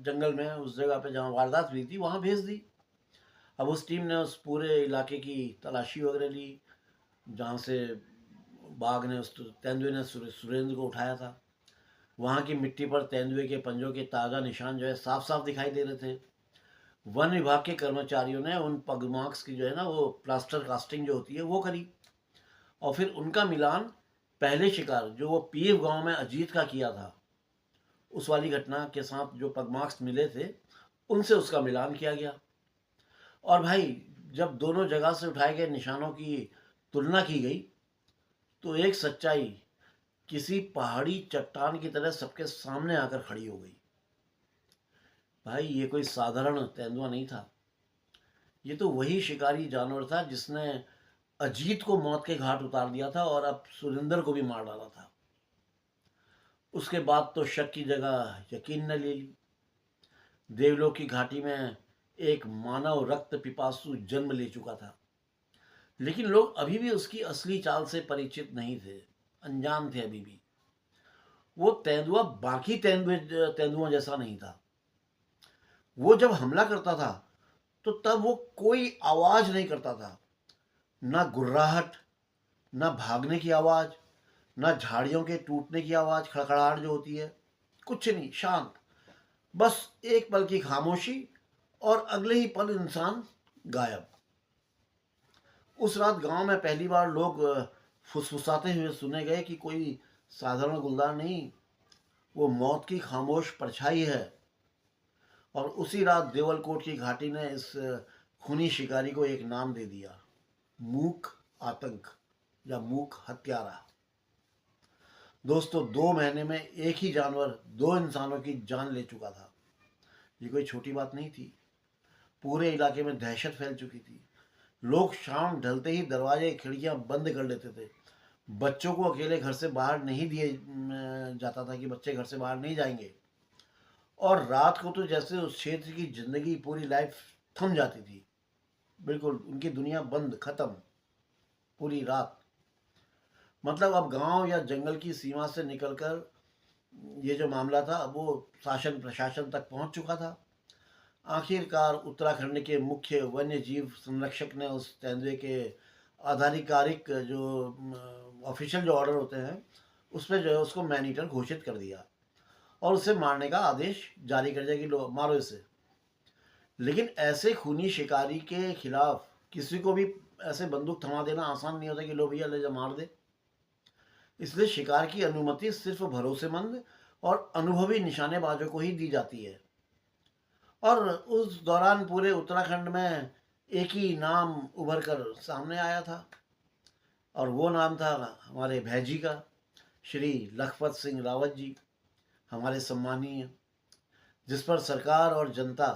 जंगल में, उस जगह पे जहां वारदात हुई थी, वहां भेज दी। अब उस टीम ने उस पूरे इलाके की तलाशी वगैरह ली जहाँ से बाघ ने, उस तेंदुए ने सुरेंद्र को उठाया था। वहाँ की मिट्टी पर तेंदुए के पंजों के ताज़ा निशान जो है साफ साफ दिखाई दे रहे थे। वन विभाग के कर्मचारियों ने उन पग मार्क्स की जो है ना वो प्लास्टर कास्टिंग जो होती है वो करी, और फिर उनका मिलान पहले शिकार जो वो पीएफ गांव में अजीत का किया था उस वाली घटना के साथ जो पग मार्क्स मिले थे उनसे उसका मिलान किया गया। और भाई जब दोनों जगह से उठाए गए निशानों की तुलना की गई तो एक सच्चाई किसी पहाड़ी चट्टान की तरह सबके सामने आकर खड़ी हो गई। भाई ये कोई साधारण तेंदुआ नहीं था, ये तो वही शिकारी जानवर था जिसने अजीत को मौत के घाट उतार दिया था और अब सुरेंद्र को भी मार डाला था। उसके बाद तो शक की जगह यकीन ने ले ली। देवलोक की घाटी में एक मानव रक्त पिपासु जन्म ले चुका था, लेकिन लोग अभी भी उसकी असली चाल से परिचित नहीं थे, अनजान थे अभी भी। वो तेंदुआ बाकी तेंदुओं जैसा नहीं था। वो जब हमला करता था तो तब वो कोई आवाज नहीं करता था, ना गुर्राहट, ना भागने की आवाज, ना झाड़ियों के टूटने की आवाज, खड़खड़ाहट जो होती है, कुछ नहीं, शांत। बस एक पल की खामोशी और अगले ही पल इंसान गायब। उस रात गांव में पहली बार लोग फुसफुसाते हुए सुने गए कि कोई साधारण गुलदार नहीं, वो मौत की खामोश परछाई है। और उसी रात देवलकोट की घाटी ने इस खूनी शिकारी को एक नाम दे दिया, मूक आतंक या मूक हत्यारा। दोस्तों 2 महीने में एक ही जानवर 2 इंसानों की जान ले चुका था। ये कोई छोटी बात नहीं थी। पूरे इलाके में दहशत फैल चुकी थी। लोग शाम ढलते ही दरवाजे खिड़कियां बंद कर लेते थे। बच्चों को अकेले घर से बाहर नहीं दिए जाता था कि बच्चे घर से बाहर नहीं जाएंगे। और रात को तो जैसे उस क्षेत्र की जिंदगी, पूरी लाइफ थम जाती थी। बिल्कुल उनकी दुनिया बंद, खत्म, पूरी रात। मतलब अब गांव या जंगल की सीमा से निकलकर ये जो मामला था अब वो शासन प्रशासन तक पहुंच चुका था। आखिरकार उत्तराखंड के मुख्य वन्य जीव संरक्षक ने उस तेंदुए के आधिकारिक जो ऑफिशियल जो ऑर्डर होते हैं उस पर जो है उसको मैन ईटर घोषित कर दिया और उसे मारने का आदेश जारी कर दिया कि लो मारो इसे। लेकिन ऐसे खूनी शिकारी के खिलाफ किसी को भी ऐसे बंदूक थमा देना आसान नहीं होता कि लो भैया ले जा मार दे। इसलिए शिकार की अनुमति सिर्फ भरोसेमंद और अनुभवी निशानेबाजों को ही दी जाती है। और उस दौरान पूरे उत्तराखंड में एक ही नाम उभर कर सामने आया था और वो नाम था हमारे भैजी का, श्री लखपत सिंह रावत जी, हमारे सम्मानीय, जिस पर सरकार और जनता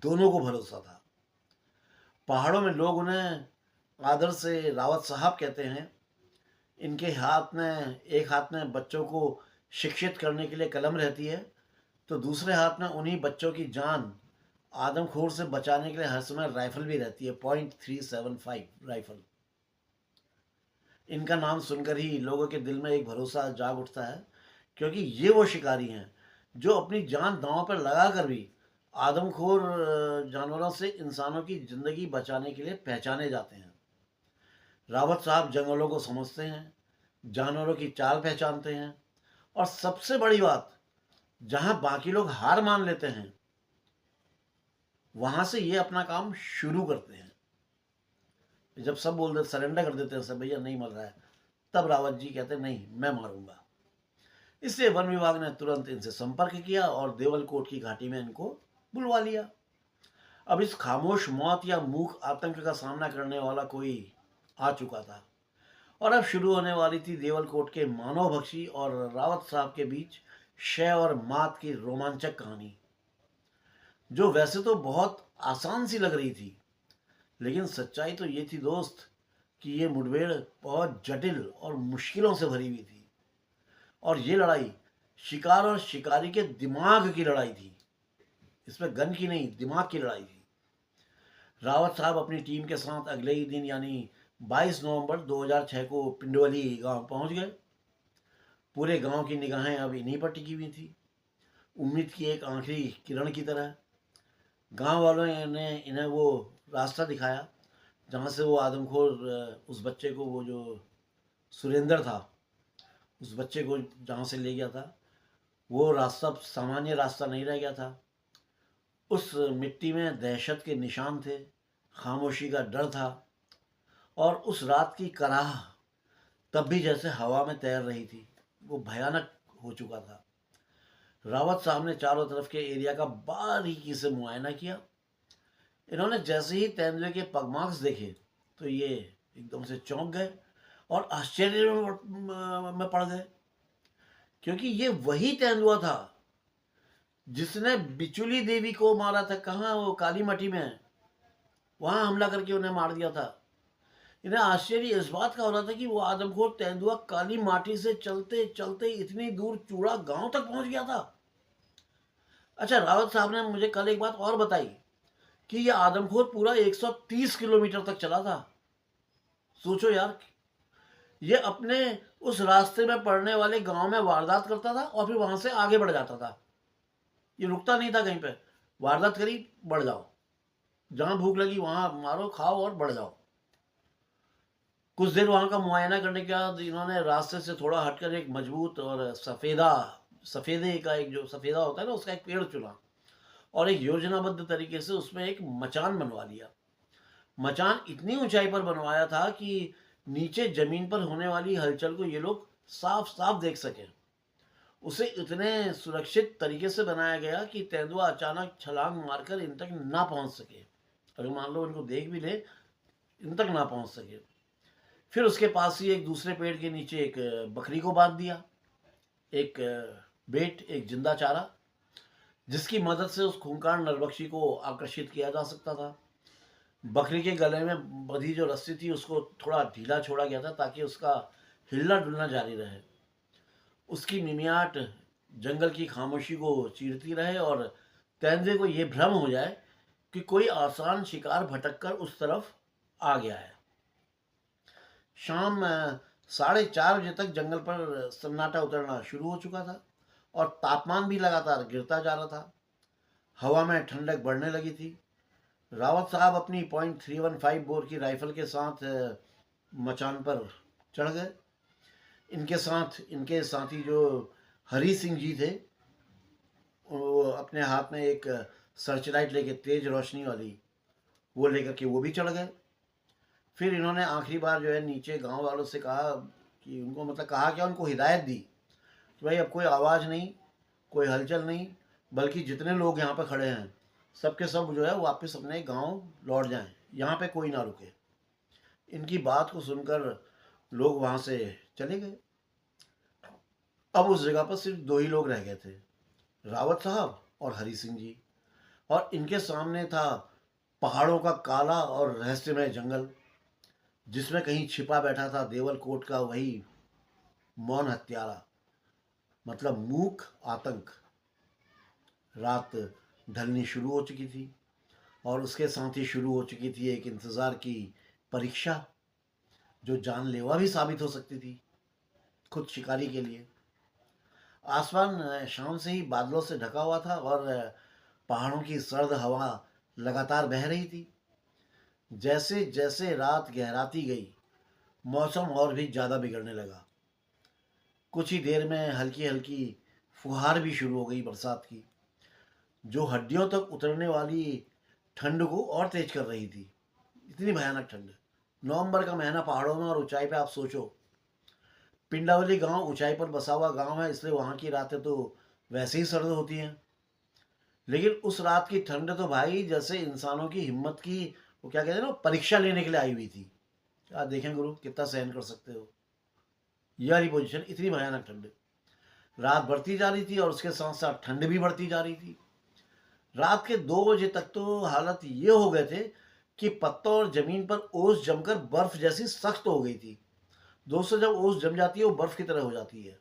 दोनों को भरोसा था। पहाड़ों में लोग उन्हें आदर से रावत साहब कहते हैं। इनके एक हाथ में बच्चों को शिक्षित करने के लिए कलम रहती है तो दूसरे हाथ में उन्हीं बच्चों की जान आदमखोर से बचाने के लिए हर समय राइफल भी रहती है, .375 राइफल। इनका नाम सुनकर ही लोगों के दिल में एक भरोसा जाग उठता है, क्योंकि ये वो शिकारी हैं जो अपनी जान दांव पर लगाकर भी आदमखोर जानवरों से इंसानों की जिंदगी बचाने के लिए पहचाने जाते हैं। रावत साहब जंगलों को समझते हैं, जानवरों की चाल पहचानते हैं और सबसे बड़ी बात, जहां बाकी लोग हार मान लेते हैं वहां से ये अपना काम शुरू करते हैं। जब सब बोल देते, सरेंडर कर देते हैं सब, भैया नहीं मर रहा है, तब रावत जी कहते नहीं मैं मारूंगा। इसलिए वन विभाग ने तुरंत इनसे संपर्क किया और देवलकोट की घाटी में इनको बुलवा लिया। अब इस खामोश मौत या मूक आतंक का सामना करने वाला कोई आ चुका था और अब शुरू होने वाली थी देवलकोट के मानव भक्षी और रावत साहब के बीच शय और मात की रोमांचक कहानी, जो वैसे तो बहुत आसान सी लग रही थी, लेकिन सच्चाई तो ये थी दोस्त कि ये मुठभेड़ बहुत जटिल और मुश्किलों से भरी हुई थी। और ये लड़ाई शिकार और शिकारी के दिमाग की लड़ाई थी, इसमें गन की नहीं, दिमाग की लड़ाई थी। रावत साहब अपनी टीम के साथ अगले ही दिन यानी 22 नवंबर 2006 को पिंडवली गांव पहुंच गए। पूरे गांव की निगाहें अब इन्हीं पर टिकी हुई थी, उम्मीद की एक आखिरी किरण की तरह। गांव वालों ने इन्हें वो रास्ता दिखाया जहाँ से वो आदमखोर उस बच्चे को, वो जो सुरेंद्र था, उस बच्चे को जहाँ से ले गया था, वो रास्ता सामान्य रास्ता नहीं रह गया था। उस मिट्टी में दहशत के निशान थे, खामोशी का डर था, और उस रात की कराह तब भी जैसे हवा में तैर रही थी। वो भयानक हो चुका था। रावत साहब ने चारों तरफ के एरिया का बारीकी से मुआयना किया। इन्होंने जैसे ही तेंदुए के पगमार्क्स देखे तो ये एकदम से चौंक गए और आश्चर्य में पड़ गए, क्योंकि ये वही तेंदुआ था जिसने बिचुली देवी को मारा था। कहाँ, वो काली मटी में, वहां हमला करके उन्हें मार दिया था। इन्हें आश्चर्य इस बात का हो रहा था कि वो आदमखोर तेंदुआ काली माटी से चलते चलते इतनी दूर चूड़ा गांव तक पहुंच गया था। अच्छा, रावत साहब ने मुझे कल एक बात और बताई कि यह आदमखोर पूरा 130 किलोमीटर तक चला था। सोचो यार, ये अपने उस रास्ते में पड़ने वाले गांव में वारदात करता था और फिर वहां से आगे बढ़ जाता था। ये रुकता नहीं था कहीं पे। वारदात करी, बढ़ जाओ, जहां भूख लगी वहां मारो, खाओ और बढ़ जाओ। कुछ देर वहां का मुआयना करने के बाद इन्होंने रास्ते से थोड़ा हटकर एक मजबूत और सफेदे का, एक जो सफेदा होता है ना, उसका एक पेड़ चुना और एक योजनाबद्ध तरीके से उसमें एक मचान बनवा लिया। मचान इतनी ऊंचाई पर बनवाया था कि नीचे जमीन पर होने वाली हलचल को ये लोग साफ साफ देख सके। उसे इतने सुरक्षित तरीके से बनाया गया कि तेंदुआ अचानक छलांग मारकर इन तक ना पहुंच सके। अगर मान लो इनको देख भी ले, इन तक ना पहुंच सके। फिर उसके पास ही एक दूसरे पेड़ के नीचे एक बकरी को बांध दिया, एक बेट, एक जिंदा चारा, जिसकी मदद से उस खूंखार नरबक्षी को आकर्षित किया जा सकता था। बकरी के गले में बंधी जो रस्सी थी उसको थोड़ा ढीला छोड़ा गया था ताकि उसका हिलना डुलना जारी रहे। उसकी मिमियाट जंगल की खामोशी को चीरती रहे और तेंदुए को यह भ्रम हो जाए कि कोई आसान शिकार भटक कर उस तरफ आ गया है। शाम 4:30 बजे तक जंगल पर सन्नाटा उतरना शुरू हो चुका था और तापमान भी लगातार गिरता जा रहा था। हवा में ठंडक बढ़ने लगी थी। रावत साहब अपनी .315 बोर की राइफल के साथ मचान पर चढ़ गए। इनके साथ इनके साथी जो हरी सिंह जी थे, वो अपने हाथ में एक सर्च लाइट लेके, तेज रोशनी वाली, वो लेकर के वो भी चढ़ गए। फिर इन्होंने आखिरी बार जो है नीचे गांव वालों से कहा कि उनको, मतलब कहा क्या, उनको हिदायत दी कि भाई अब कोई आवाज़ नहीं, कोई हलचल नहीं, बल्कि जितने लोग यहाँ पर खड़े हैं सब के सब जो है वापस अपने गांव लौट जाएं, यहाँ पे कोई ना रुके। इनकी बात को सुनकर लोग वहाँ से चले गए। अब उस जगह पर सिर्फ 2 ही लोग रह गए थे, रावत साहब और हरी सिंह जी। और इनके सामने था पहाड़ों का काला और रहस्यमय जंगल, जिसमें कहीं छिपा बैठा था देवल कोट का वही मौन हत्यारा, मतलब मूक आतंक। रात ढलनी शुरू हो चुकी थी और उसके साथ ही शुरू हो चुकी थी एक इंतज़ार की परीक्षा, जो जानलेवा भी साबित हो सकती थी खुद शिकारी के लिए। आसमान शाम से ही बादलों से ढका हुआ था और पहाड़ों की सर्द हवा लगातार बह रही थी। जैसे जैसे रात गहराती गई, मौसम और भी ज़्यादा बिगड़ने लगा। कुछ ही देर में हल्की हल्की फुहार भी शुरू हो गई बरसात की, जो हड्डियों तक उतरने वाली ठंड को और तेज कर रही थी। इतनी भयानक ठंड, नवंबर का महीना पहाड़ों में और ऊंचाई पे। आप सोचो, पिंडावली गांव ऊंचाई पर बसा हुआ गांव है, इसलिए वहां की रातें तो वैसे ही सर्द होती हैं। लेकिन उस रात की ठंड तो भाई जैसे इंसानों की हिम्मत की, वो क्या कहते हैं ना, परीक्षा लेने के लिए आई हुई थी। क्या देखें गुरु, कितना सहन कर सकते हो। यह रही पोजीशन, इतनी भयानक ठंड। रात बढ़ती जा रही थी और उसके साथ साथ ठंड भी बढ़ती जा रही थी। रात के 2 बजे तक तो हालत ये हो गए थे कि पत्तों और जमीन पर ओस जमकर बर्फ जैसी सख्त हो गई थी। दोस्तों, जब ओस जम जाती है वो बर्फ की तरह हो जाती है।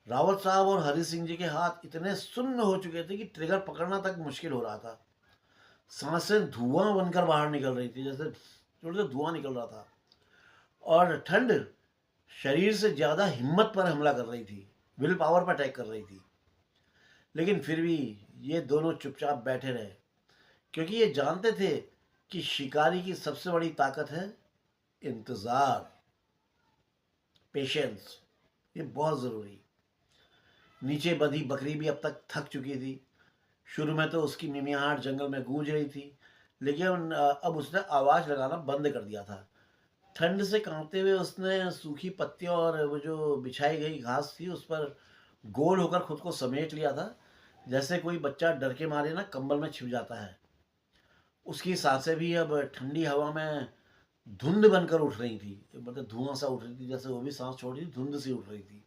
रावत साहब और हरी सिंह जी के हाथ इतने सुन्न हो चुके थे कि ट्रिगर पकड़ना तक मुश्किल हो रहा था। सांसें धुआं बनकर बाहर निकल रही थी, जैसे थोड़ा सा धुआं निकल रहा था। और ठंड शरीर से ज़्यादा हिम्मत पर हमला कर रही थी, विल पावर पर अटैक कर रही थी। लेकिन फिर भी ये दोनों चुपचाप बैठे रहे, क्योंकि ये जानते थे कि शिकारी की सबसे बड़ी ताकत है इंतज़ार, पेशेंस। ये बहुत ज़रूरी। नीचे बंधी बकरी भी अब तक थक चुकी थी। शुरू में तो उसकी मिमियाहट जंगल में गूंज रही थी, लेकिन अब उसने आवाज़ लगाना बंद कर दिया था। ठंड से कांपते हुए उसने सूखी पत्तियों और वो जो बिछाई गई घास थी उस पर गोल होकर खुद को समेट लिया था, जैसे कोई बच्चा डर के मारे ना कंबल में छिप जाता है। उसकी सांसें भी अब ठंडी हवा में धुंध बनकर उठ रही थी, मतलब धुआं सा उठ रही थी, जैसे वो भी सांस छोड़ रही थी, धुंध सी उठ रही थी।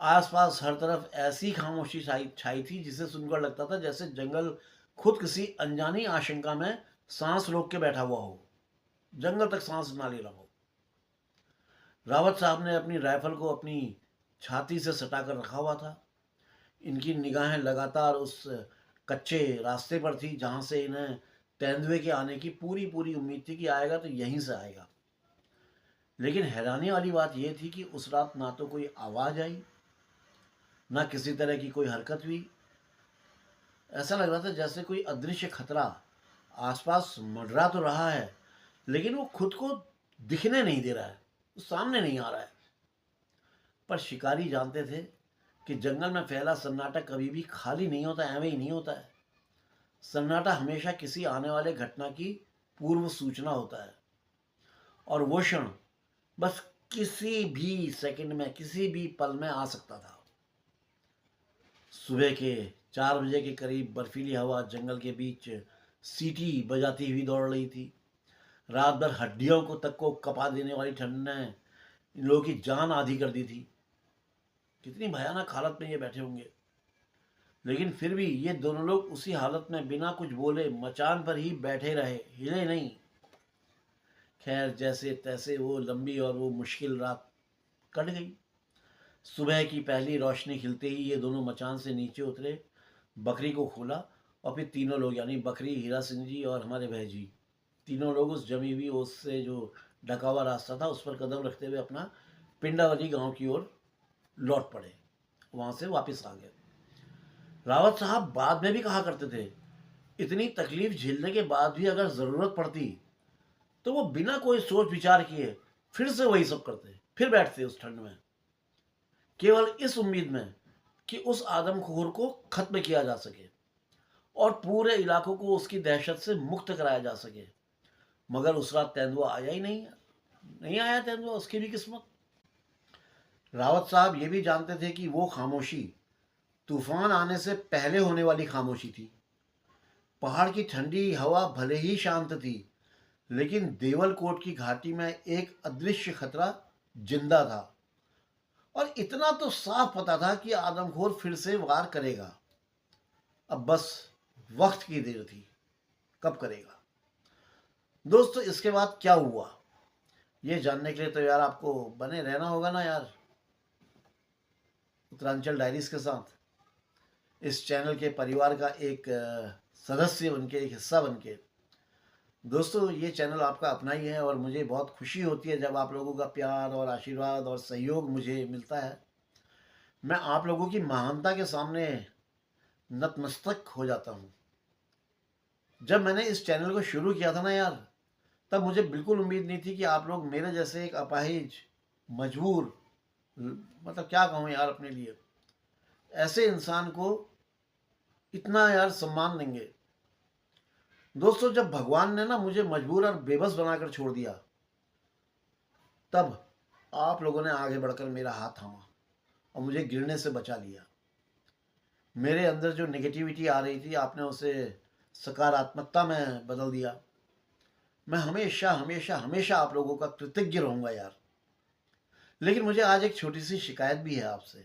आसपास हर तरफ ऐसी खामोशी छाई छाई थी जिसे सुनकर लगता था जैसे जंगल खुद किसी अनजानी आशंका में सांस रोक के बैठा हुआ हो, जंगल तक सांस ना ले रहा हो। रावत साहब ने अपनी राइफल को अपनी छाती से सटा कर रखा हुआ था। इनकी निगाहें लगातार उस कच्चे रास्ते पर थी जहां से इन्हें तेंदुए के आने की पूरी पूरी उम्मीद थी कि आएगा तो यहीं से आएगा। लेकिन हैरानी वाली बात यह थी कि उस रात ना तो कोई आवाज़ आई, ना किसी तरह की कोई हरकत हुई। ऐसा लग रहा था जैसे कोई अदृश्य खतरा आसपास मंडरा तो रहा है, लेकिन वो खुद को दिखने नहीं दे रहा है, वो सामने नहीं आ रहा है। पर शिकारी जानते थे कि जंगल में फैला सन्नाटा कभी भी खाली नहीं होता, ऐਵੇਂ ही नहीं होता है। सन्नाटा हमेशा किसी आने वाले घटना की पूर्व सूचना होता है, और वो क्षण बस किसी भी सेकंड में, किसी भी पल में आ सकता था। सुबह के 4 बजे के करीब बर्फीली हवा जंगल के बीच सीटी बजाती हुई दौड़ रही थी। रात भर हड्डियों को तक को कपा देने वाली ठंड ने इन लोगों की जान आधी कर दी थी। कितनी भयानक हालत में ये बैठे होंगे, लेकिन फिर भी ये दोनों लोग उसी हालत में बिना कुछ बोले मचान पर ही बैठे रहे, हिले नहीं। खैर, जैसे तैसे वो लंबी और वो मुश्किल रात कट गई। सुबह की पहली रोशनी खिलते ही ये दोनों मचान से नीचे उतरे, बकरी को खोला, और फिर तीनों लोग, यानी बकरी, हीरा सिंह जी और हमारे भैजी, तीनों लोग उस जमी हुई ओस से जो ढका हुआ रास्ता था उस पर कदम रखते हुए अपना पिंडावली गांव की ओर लौट पड़े, वहां से वापस आ गए। रावत साहब बाद में भी कहा करते थे, इतनी तकलीफ झेलने के बाद भी अगर ज़रूरत पड़ती तो वो बिना कोई सोच विचार किए फिर से वही सब करते, फिर बैठते उस ठंड में, केवल इस उम्मीद में कि उस आदमखोर को खत्म किया जा सके और पूरे इलाकों को उसकी दहशत से मुक्त कराया जा सके। मगर उस रात तेंदुआ आया ही नहीं, नहीं आया तेंदुआ, उसकी भी किस्मत। रावत साहब ये भी जानते थे कि वो खामोशी तूफान आने से पहले होने वाली खामोशी थी। पहाड़ की ठंडी हवा भले ही शांत थी, लेकिन देवलकोट की घाटी में एक अदृश्य खतरा जिंदा था, और इतना तो साफ पता था कि आदमखोर फिर से वार करेगा। अब बस वक्त की देर थी, कब करेगा। दोस्तों, इसके बाद क्या हुआ ये जानने के लिए तो यार आपको बने रहना होगा ना यार, उत्तरांचल डायरीज के साथ, इस चैनल के परिवार का एक सदस्य बनके, एक हिस्सा बनके। दोस्तों, ये चैनल आपका अपना ही है और मुझे बहुत खुशी होती है जब आप लोगों का प्यार और आशीर्वाद और सहयोग मुझे मिलता है। मैं आप लोगों की महानता के सामने नतमस्तक हो जाता हूँ। जब मैंने इस चैनल को शुरू किया था ना यार, तब मुझे बिल्कुल उम्मीद नहीं थी कि आप लोग मेरे जैसे एक अपाहिज, मजबूर, मतलब क्या कहूँ यार अपने लिए, ऐसे इंसान को इतना यार सम्मान देंगे। दोस्तों, जब भगवान ने ना मुझे मजबूर और बेबस बनाकर छोड़ दिया, तब आप लोगों ने आगे बढ़कर मेरा हाथ थामा और मुझे गिरने से बचा लिया। मेरे अंदर जो नेगेटिविटी आ रही थी, आपने उसे सकारात्मकता में बदल दिया। मैं हमेशा हमेशा हमेशा आप लोगों का कृतज्ञ रहूँगा यार। लेकिन मुझे आज एक छोटी सी शिकायत भी है आपसे।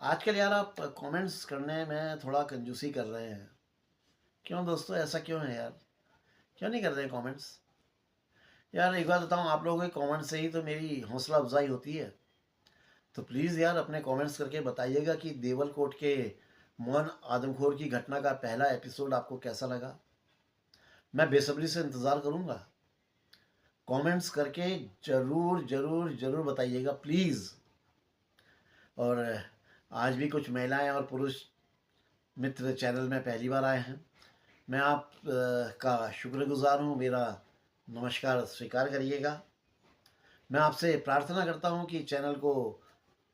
आजकल यार आप कमेंट्स करने में थोड़ा कंजूसी कर रहे हैं। क्यों दोस्तों, ऐसा क्यों है यार? क्यों नहीं कर रहे कमेंट्स? यार एक बात बताऊँ, आप लोगों के कमेंट से ही तो मेरी हौसला अफजाई होती है। तो प्लीज़ यार अपने कमेंट्स करके बताइएगा कि देवलकोट के मौन आदमखोर की घटना का पहला एपिसोड आपको कैसा लगा। मैं बेसब्री से इंतज़ार करूँगा। कमेंट्स करके ज़रूर ज़रूर ज़रूर बताइएगा प्लीज़। और आज भी कुछ महिलाएं और पुरुष मित्र चैनल में पहली बार आए हैं, मैं आप का शुक्रगुजार हूँ। मेरा नमस्कार स्वीकार करिएगा। मैं आपसे प्रार्थना करता हूँ कि चैनल को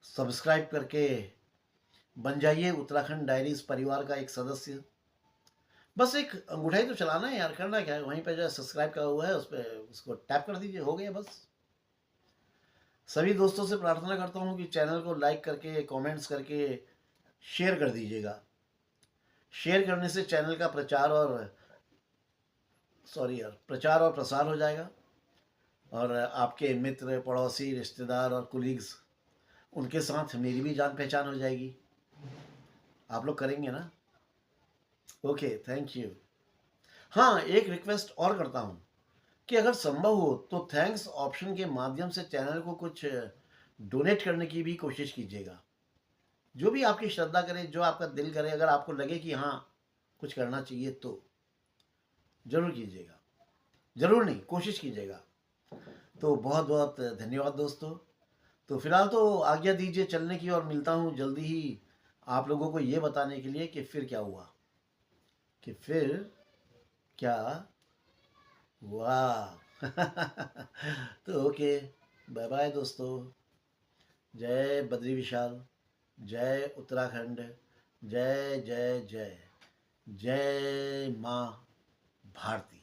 सब्सक्राइब करके बन जाइए उत्तराखंड डायरीज परिवार का एक सदस्य। बस एक अंगूठा ही तो चलाना है यार, करना क्या है, वहीं पे जो सब्सक्राइब का हुआ है उस पर उसको टैप कर दीजिए, हो गया बस। सभी दोस्तों से प्रार्थना करता हूँ कि चैनल को लाइक करके, कमेंट्स करके शेयर कर दीजिएगा। शेयर करने से चैनल का प्रचार और प्रसार हो जाएगा, और आपके मित्र, पड़ोसी, रिश्तेदार और कुलीग्स, उनके साथ मेरी भी जान पहचान हो जाएगी। आप लोग करेंगे ना? Okay, thank you. हाँ, एक रिक्वेस्ट और करता हूँ कि अगर संभव हो तो थैंक्स ऑप्शन के माध्यम से चैनल को कुछ डोनेट करने की भी कोशिश कीजिएगा। जो भी आपकी श्रद्धा करे, जो आपका दिल करे, अगर आपको लगे कि हाँ कुछ करना चाहिए तो जरूर कीजिएगा। जरूर नहीं, कोशिश कीजिएगा। तो बहुत बहुत धन्यवाद दोस्तों। तो फिलहाल तो आज्ञा दीजिए चलने की, और मिलता हूँ जल्दी ही आप लोगों को ये बताने के लिए कि फिर क्या हुआ, कि फिर क्या हुआ। तो ओके, बाय बाय दोस्तों। जय बद्री विशाल, जय उत्तराखंड, जय जय जय, जय माँ भारती।